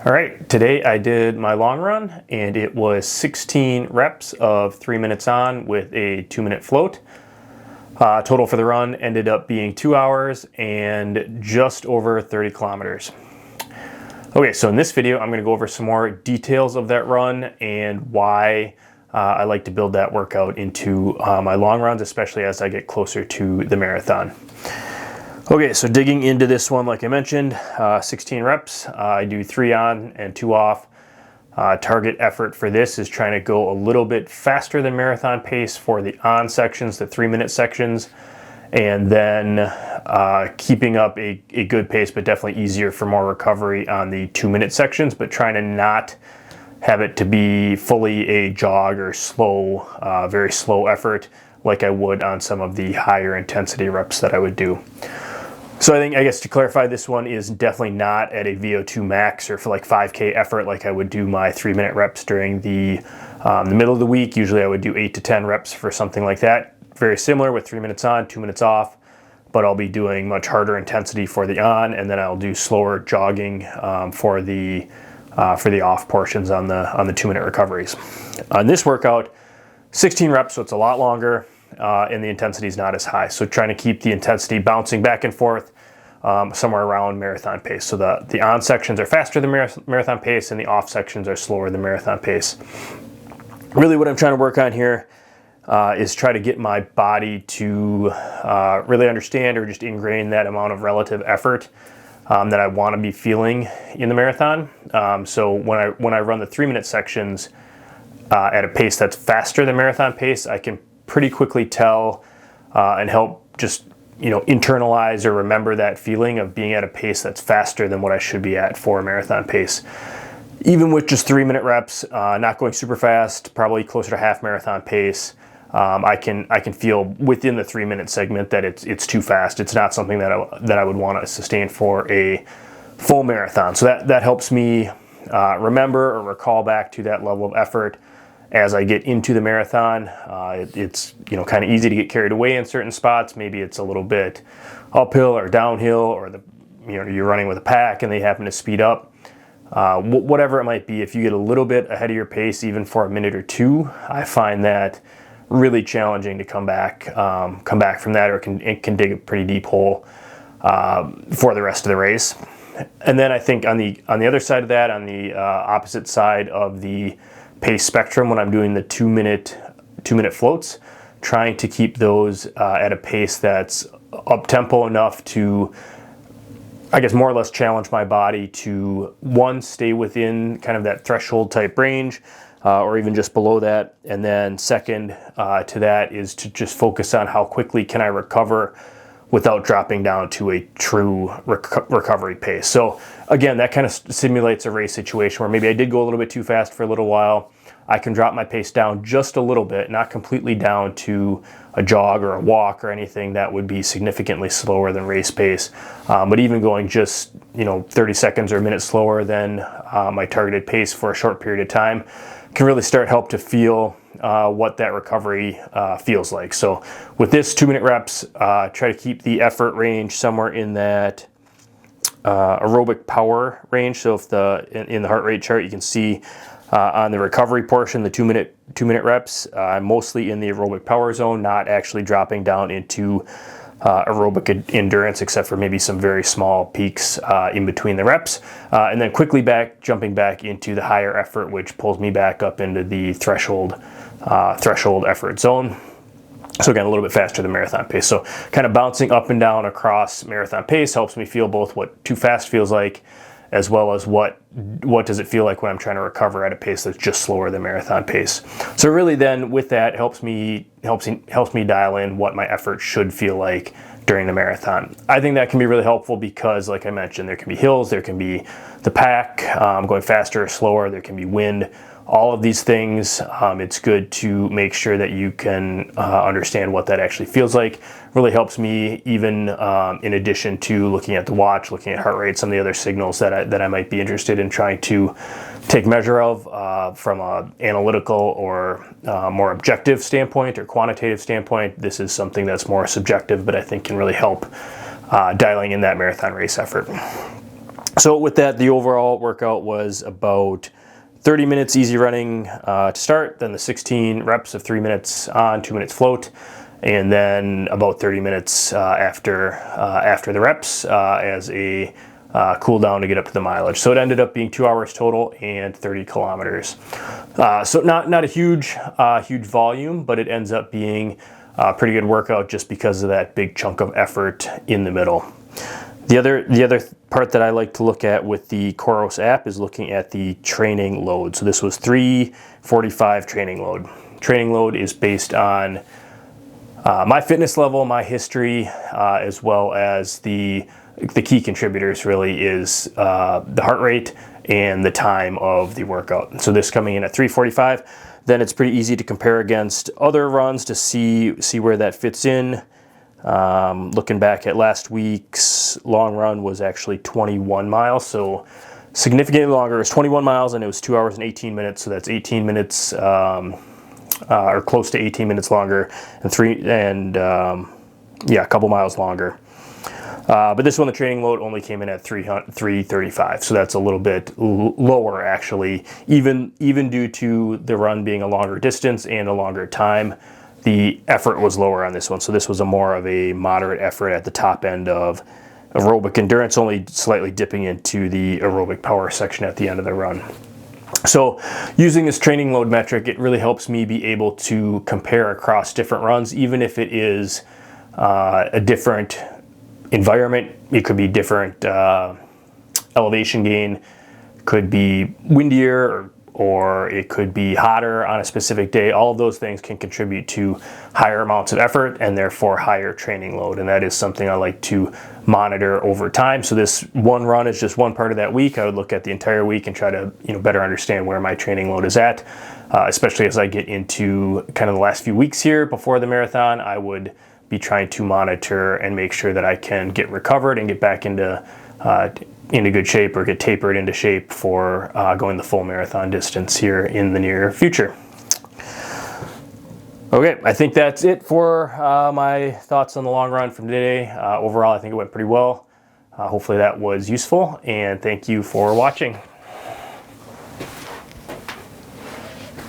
All right, today I did my long run and it was 16 reps of 3 minutes on with a 2-minute float. Total for the run ended up being 2 hours and just over 30 kilometers. Okay, so in this video I'm going to go over some more details of that run and why I like to build that workout into my long runs, especially as I get closer to the marathon. Okay, so digging into this one, like I mentioned, 16 reps. I do 3 on and 2 off. Target effort for this is trying to go a little bit faster than marathon pace for the on sections, the 3-minute sections, and then keeping up a good pace, but definitely easier for more recovery on the 2-minute sections, but trying to not have it to be fully a jog or slow, very slow effort like I would on some of the higher intensity reps that I would do. So I guess to clarify, this one is definitely not at a VO2 max or for like 5K effort like I would do my 3-minute reps during the middle of the week. Usually I would do 8 to 10 reps for something like that. Very similar with 3 minutes on, 2 minutes off, but I'll be doing much harder intensity for the on, and then I'll do slower jogging for the off portions on the 2-minute recoveries. On this workout, 16 reps, so it's a lot longer. And the intensity is not as high. So trying to keep the intensity bouncing back and forth somewhere around marathon pace. So the on sections are faster than marathon pace and the off sections are slower than marathon pace. Really what I'm trying to work on here is try to get my body to really understand or just ingrain that amount of relative effort that I want to be feeling in the marathon. So when I run the 3-minute sections at a pace that's faster than marathon pace, I can pretty quickly tell and help just internalize or remember that feeling of being at a pace that's faster than what I should be at for a marathon pace. Even with just 3-minute reps, not going super fast, probably closer to half marathon pace, I can feel within the 3-minute segment that it's too fast. It's not something that I would want to sustain for a full marathon. So that helps me remember or recall back to that level of effort as I get into the marathon. It's kind of easy to get carried away in certain spots. Maybe it's a little bit uphill or downhill, or you're running with a pack and they happen to speed up. Whatever it might be, if you get a little bit ahead of your pace, even for a minute or two, I find that really challenging to come back from that, or it can dig a pretty deep hole for the rest of the race. And then I think on the other side of that, on the opposite side of the pace spectrum, when I'm doing the 2-minute floats, trying to keep those at a pace that's up tempo enough to, I guess, more or less challenge my body to, one, stay within kind of that threshold type range, or even just below that, and then second to that is to just focus on how quickly can I recover without dropping down to a true recovery pace. So again, that kind of simulates a race situation where maybe I did go a little bit too fast for a little while. I can drop my pace down just a little bit, not completely down to a jog or a walk or anything that would be significantly slower than race pace. But even going just 30 seconds or a minute slower than my targeted pace for a short period of time can really help to feel what that recovery feels like. So with this 2-minute reps, try to keep the effort range somewhere in that aerobic power range. So if in the heart rate chart, you can see on the recovery portion, the 2-minute reps, I'm mostly in the aerobic power zone, not actually dropping down into aerobic endurance, except for maybe some very small peaks in between the reps, and then quickly jumping back into the higher effort, which pulls me back up into the threshold effort zone. So again, a little bit faster than marathon pace. So kind of bouncing up and down across marathon pace helps me feel both what too fast feels like, as well as what does it feel like when I'm trying to recover at a pace that's just slower than marathon pace. So really then with that helps me dial in what my effort should feel like during the marathon. I think that can be really helpful because, like I mentioned, there can be hills, there can be the pack going faster or slower, there can be wind. All of these things, it's good to make sure that you can understand what that actually feels like. Really helps me, even in addition to looking at the watch, looking at heart rate, some of the other signals that I might be interested in trying to take measure of from an analytical or more objective standpoint or quantitative standpoint. This is something that's more subjective, but I think can really help dialing in that marathon race effort. So with that, the overall workout was about 30 minutes easy running to start, then the 16 reps of 3 minutes on, 2 minutes float, and then about 30 minutes after the reps as a cool down to get up to the mileage. So it ended up being 2 hours total and 30 kilometers. So not a huge volume, but it ends up being a pretty good workout just because of that big chunk of effort in the middle. The other part that I like to look at with the Coros app is looking at the training load. So this was 345 training load. Training load is based on my fitness level, my history, as well as the key contributors really is the heart rate and the time of the workout. So this coming in at 345, then it's pretty easy to compare against other runs to see where that fits in. Looking back at last week's long run was actually 21 miles, so significantly longer. It was 21 miles and it was 2 hours and 18 minutes, so that's 18 minutes or close to 18 minutes longer, and a couple miles longer. But this one, the training load only came in at 335, so that's a little bit lower actually, even due to the run being a longer distance and a longer time. The effort was lower on this one, so this was a more of a moderate effort at the top end of aerobic endurance, only slightly dipping into the aerobic power section at the end of the run. So using this training load metric, it really helps me be able to compare across different runs, even if it is a different environment. It could be different elevation gain, could be windier, or it could be hotter on a specific day. All of those things can contribute to higher amounts of effort and therefore higher training load. And that is something I like to monitor over time. So this one run is just one part of that week. I would look at the entire week and try to better understand where my training load is at, especially as I get into kind of the last few weeks here before the marathon. I would be trying to monitor and make sure that I can get recovered and get back into good shape, or get tapered into shape for going the full marathon distance here in the near future. Okay, I think that's it for my thoughts on the long run from today. Overall, I think it went pretty well. Hopefully that was useful, and thank you for watching.